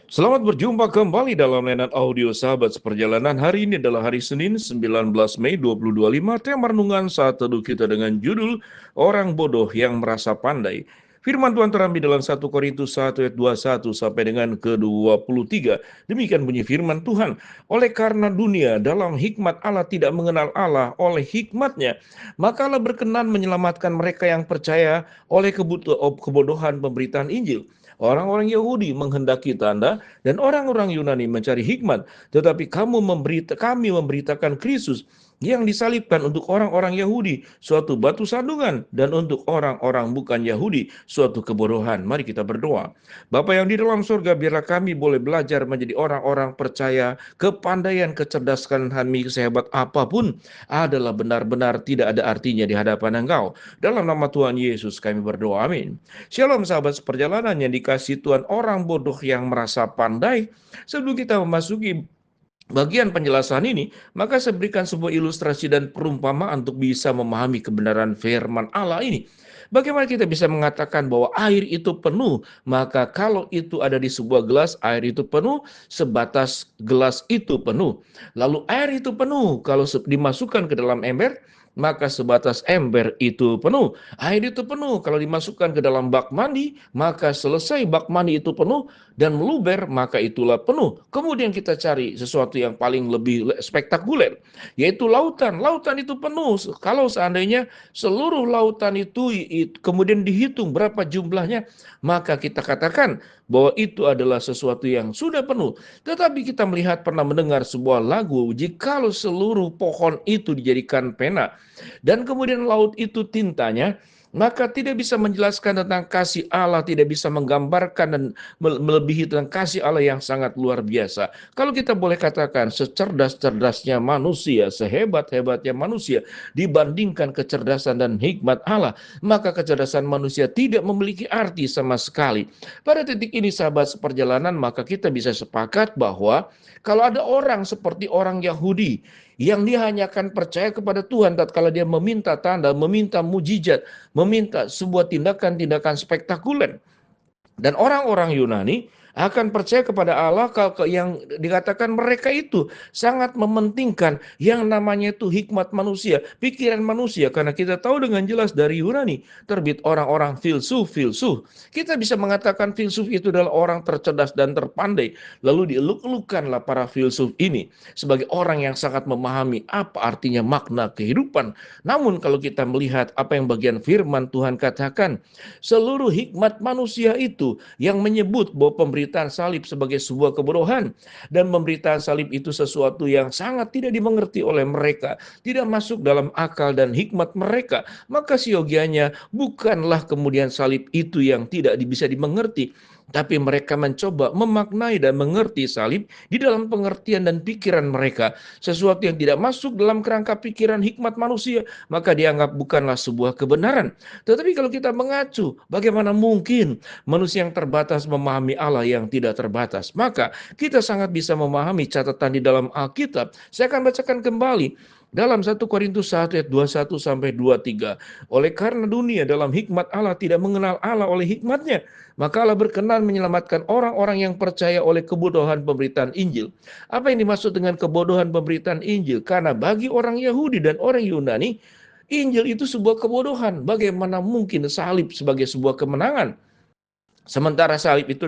Selamat berjumpa kembali dalam layanan audio Sahabat Seperjalanan. Hari ini adalah hari Senin 19 Mei 2025. Tema renungan saat teduh kita dengan judul Orang Bodoh yang Merasa Pandai. Firman Tuhan terambil dalam 1 Korintus 1 ayat 21 sampai dengan ke-23. Demikian bunyi firman Tuhan. Oleh karena dunia dalam hikmat Allah tidak mengenal Allah oleh hikmatnya, maka Allah berkenan menyelamatkan mereka yang percaya oleh kebodohan pemberitaan Injil. Orang-orang Yahudi menghendaki tanda dan orang-orang Yunani mencari hikmat, tetapi kami memberitakan Kristus yang disalibkan untuk orang-orang Yahudi, suatu batu sandungan, dan untuk orang-orang bukan Yahudi, suatu kebodohan. Mari kita berdoa. Bapa yang di dalam surga, biarlah kami boleh belajar menjadi orang-orang percaya, kepandaian, kecerdasan kami sehebat apapun adalah benar-benar tidak ada artinya di hadapan Engkau. Dalam nama Tuhan Yesus kami berdoa, amin. Shalom sahabat seperjalanan yang dikasih Tuhan, orang bodoh yang merasa pandai. Sebelum kita memasuki bagian penjelasan ini, maka saya berikan sebuah ilustrasi dan perumpamaan untuk bisa memahami kebenaran firman Allah ini. Bagaimana kita bisa mengatakan bahwa air itu penuh? Maka kalau itu ada di sebuah gelas, air itu penuh, sebatas gelas itu penuh. Lalu air itu penuh, kalau dimasukkan ke dalam ember, maka sebatas ember itu penuh. Air itu penuh, kalau dimasukkan ke dalam bak mandi, maka selesai bak mandi itu penuh dan meluber, maka itulah penuh. Kemudian kita cari sesuatu yang paling lebih spektakuler, yaitu lautan. Lautan itu penuh. Kalau seandainya seluruh lautan itu kemudian dihitung berapa jumlahnya, maka kita katakan bahwa itu adalah sesuatu yang sudah penuh. Tetapi kita melihat, pernah mendengar sebuah lagu, jikalau seluruh pohon itu dijadikan pena, dan kemudian laut itu tintanya, maka tidak bisa menjelaskan tentang kasih Allah, tidak bisa menggambarkan dan melebihi tentang kasih Allah yang sangat luar biasa. Kalau kita boleh katakan, secerdas-cerdasnya manusia, sehebat-hebatnya manusia, dibandingkan kecerdasan dan hikmat Allah, maka kecerdasan manusia tidak memiliki arti sama sekali. Pada titik ini sahabat seperjalanan, maka kita bisa sepakat bahwa kalau ada orang seperti orang Yahudi yang dia hanya akan percaya kepada Tuhan tatkala dia meminta tanda, meminta mujizat, meminta sebuah tindakan-tindakan spektakuler. Dan orang-orang Yunani akan percaya kepada Allah yang dikatakan mereka itu sangat mementingkan yang namanya itu hikmat manusia, pikiran manusia. Karena kita tahu dengan jelas dari Yunani terbit orang-orang filsuf. Kita bisa mengatakan filsuf itu adalah orang tercerdas dan terpandai. Lalu dieluk-elukanlah para filsuf ini sebagai orang yang sangat memahami apa artinya makna kehidupan. Namun kalau kita melihat apa yang bagian firman Tuhan katakan, seluruh hikmat manusia itu yang menyebut bahwa pemberitaan salib sebagai sebuah kebodohan, dan pemberitaan salib itu sesuatu yang sangat tidak dimengerti oleh mereka, tidak masuk dalam akal dan hikmat mereka, maka siogianya bukanlah kemudian salib itu yang tidak bisa dimengerti, tapi mereka mencoba memaknai dan mengerti salib di dalam pengertian dan pikiran mereka, sesuatu yang tidak masuk dalam kerangka pikiran hikmat manusia, maka dianggap bukanlah sebuah kebenaran. Tetapi kalau kita mengacu, bagaimana mungkin manusia yang terbatas memahami Allah yang tidak terbatas? Maka kita sangat bisa memahami catatan di dalam Alkitab. Saya akan bacakan kembali dalam 1 Korintus 1 ayat 21 sampai 23. Oleh karena dunia dalam hikmat Allah tidak mengenal Allah oleh hikmatnya, maka Allah berkenan menyelamatkan orang-orang yang percaya oleh kebodohan pemberitaan Injil. Apa yang dimaksud dengan kebodohan pemberitaan Injil? Karena bagi orang Yahudi dan orang Yunani, Injil itu sebuah kebodohan. Bagaimana mungkin salib sebagai sebuah kemenangan? Sementara salib itu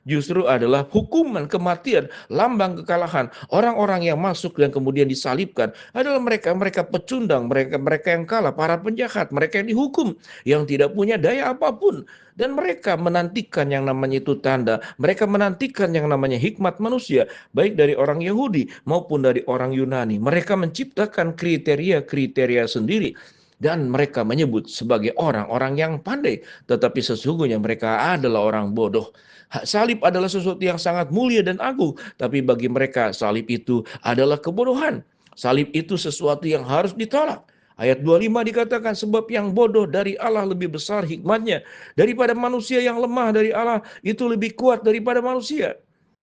justru adalah hukuman kematian, lambang kekalahan. Orang-orang yang masuk dan kemudian disalibkan adalah mereka pecundang, mereka yang kalah, para penjahat, mereka yang dihukum, yang tidak punya daya apapun. Dan mereka menantikan yang namanya itu tanda, mereka menantikan yang namanya hikmat manusia, baik dari orang Yahudi maupun dari orang Yunani. Mereka menciptakan kriteria-kriteria sendiri, dan mereka menyebut sebagai orang-orang yang pandai, tetapi sesungguhnya mereka adalah orang bodoh. Salib adalah sesuatu yang sangat mulia dan agung, tapi bagi mereka salib itu adalah kebodohan. Salib itu sesuatu yang harus ditolak. Ayat 25 dikatakan, sebab yang bodoh dari Allah lebih besar hikmatnya daripada manusia, yang lemah dari Allah itu lebih kuat daripada manusia.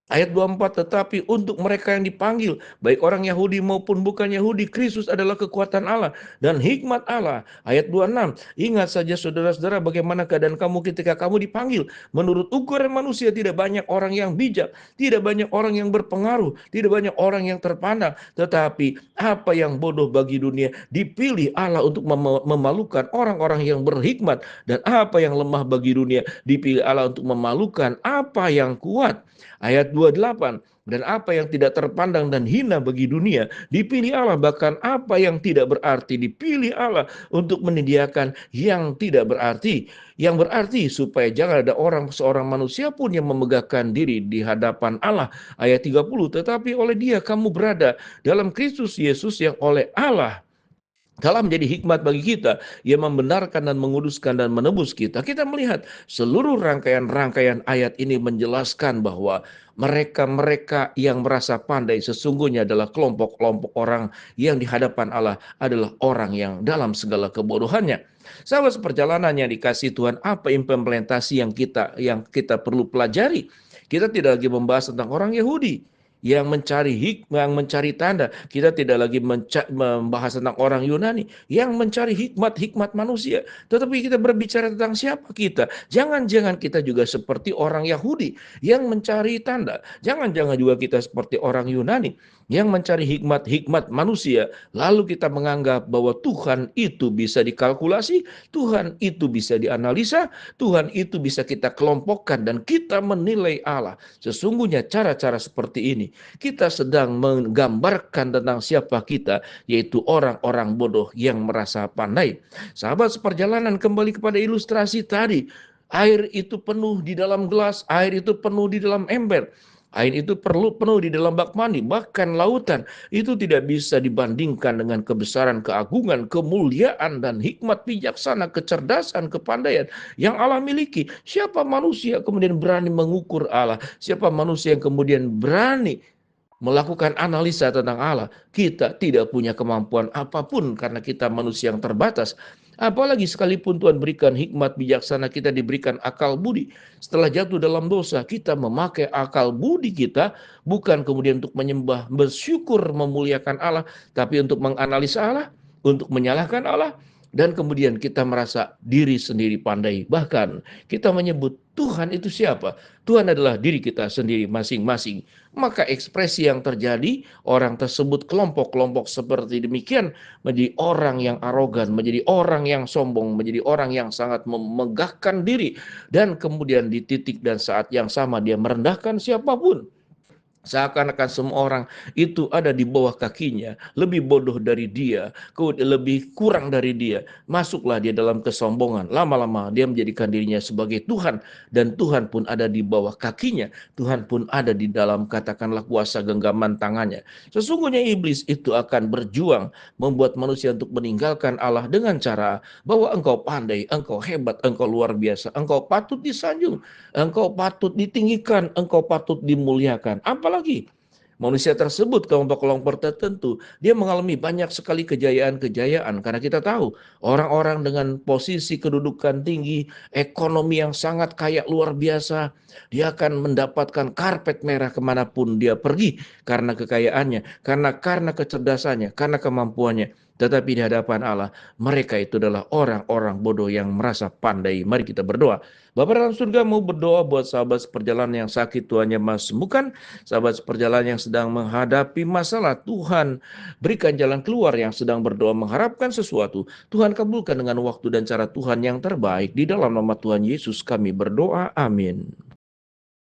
Ayat 24, tetapi untuk mereka yang dipanggil, baik orang Yahudi maupun bukan Yahudi, Kristus adalah kekuatan Allah dan hikmat Allah. Ayat 26, ingat saja saudara-saudara bagaimana keadaan kamu ketika kamu dipanggil. Menurut ukuran manusia tidak banyak orang yang bijak, tidak banyak orang yang berpengaruh, tidak banyak orang yang terpandang. Tetapi apa yang bodoh bagi dunia dipilih Allah untuk memalukan orang-orang yang berhikmat. Dan apa yang lemah bagi dunia dipilih Allah untuk memalukan apa yang kuat. Ayat 28, dan apa yang tidak terpandang dan hina bagi dunia dipilih Allah, bahkan apa yang tidak berarti dipilih Allah untuk menyediakan yang tidak berarti, yang berarti supaya jangan ada seorang manusia pun yang memegahkan diri di hadapan Allah. Ayat 30, tetapi oleh Dia kamu berada dalam Kristus Yesus yang oleh Allah telah menjadi hikmat bagi kita, yang membenarkan dan menguduskan dan menebus kita. Kita melihat seluruh rangkaian-rangkaian ayat ini menjelaskan bahwa mereka-mereka yang merasa pandai sesungguhnya adalah kelompok-kelompok orang yang di hadapan Allah adalah orang yang dalam segala kebodohannya. Sahabat seperjalanan yang dikasih Tuhan, apa implementasi yang kita perlu pelajari? Kita tidak lagi membahas tentang orang Yahudi yang mencari hikmah, yang mencari tanda. Kita tidak lagi membahas tentang orang Yunani yang mencari hikmat manusia. Tetapi kita berbicara tentang siapa kita. Jangan-jangan kita juga seperti orang Yahudi yang mencari tanda. Jangan-jangan juga kita seperti orang Yunani yang mencari hikmat manusia. Lalu kita menganggap bahwa Tuhan itu bisa dikalkulasi, Tuhan itu bisa dianalisa, Tuhan itu bisa kita kelompokkan, dan kita menilai Allah. Sesungguhnya cara-cara seperti ini kita sedang menggambarkan tentang siapa kita, yaitu orang-orang bodoh yang merasa pandai. Sahabat seperjalanan, kembali kepada ilustrasi tadi. Air itu penuh di dalam gelas, air itu penuh di dalam ember. Air itu penuh di dalam bak mandi, bahkan lautan itu tidak bisa dibandingkan dengan kebesaran, keagungan, kemuliaan, dan hikmat bijaksana, kecerdasan, kepandaian yang Allah miliki. Siapa manusia kemudian berani mengukur Allah? Siapa manusia yang kemudian berani melakukan analisa tentang Allah? Kita tidak punya kemampuan apapun karena kita manusia yang terbatas. Apalagi sekalipun Tuhan berikan hikmat bijaksana, kita diberikan akal budi. Setelah jatuh dalam dosa, kita memakai akal budi kita bukan kemudian untuk menyembah, bersyukur, memuliakan Allah, tapi untuk menganalisa Allah, untuk menyalahkan Allah, dan kemudian kita merasa diri sendiri pandai. Bahkan kita menyebut Tuhan itu siapa? Tuhan adalah diri kita sendiri masing-masing. Maka ekspresi yang terjadi, orang tersebut kelompok-kelompok seperti demikian menjadi orang yang arogan, menjadi orang yang sombong, menjadi orang yang sangat memegahkan diri, dan kemudian di titik dan saat yang sama dia merendahkan siapapun. Seakan-akan semua orang itu ada di bawah kakinya, lebih bodoh dari dia, lebih kurang dari dia. Masuklah dia dalam kesombongan. Lama-lama dia menjadikan dirinya sebagai Tuhan, dan Tuhan pun ada di bawah kakinya. Tuhan pun ada di dalam, katakanlah, kuasa genggaman tangannya. Sesungguhnya iblis itu akan berjuang membuat manusia untuk meninggalkan Allah dengan cara bahwa engkau pandai, engkau hebat, engkau luar biasa, engkau patut disanjung, engkau patut ditinggikan, engkau patut dimuliakan. Apalagi manusia tersebut, kelompok-kelompok tertentu, dia mengalami banyak sekali kejayaan-kejayaan. Karena kita tahu, orang-orang dengan posisi kedudukan tinggi, ekonomi yang sangat kaya luar biasa, dia akan mendapatkan karpet merah kemanapun dia pergi. Karena kekayaannya, karena kecerdasannya, karena kemampuannya. Tetapi di hadapan Allah, mereka itu adalah orang-orang bodoh yang merasa pandai. Mari kita berdoa. Bapa dalam surga, mau berdoa buat sahabat seperjalanan yang sakit, Tuhan yang Maha sembuhkan. Sahabat seperjalanan yang sedang menghadapi masalah, Tuhan berikan jalan keluar. Yang sedang berdoa mengharapkan sesuatu, Tuhan kabulkan dengan waktu dan cara Tuhan yang terbaik. Di dalam nama Tuhan Yesus kami berdoa, amin.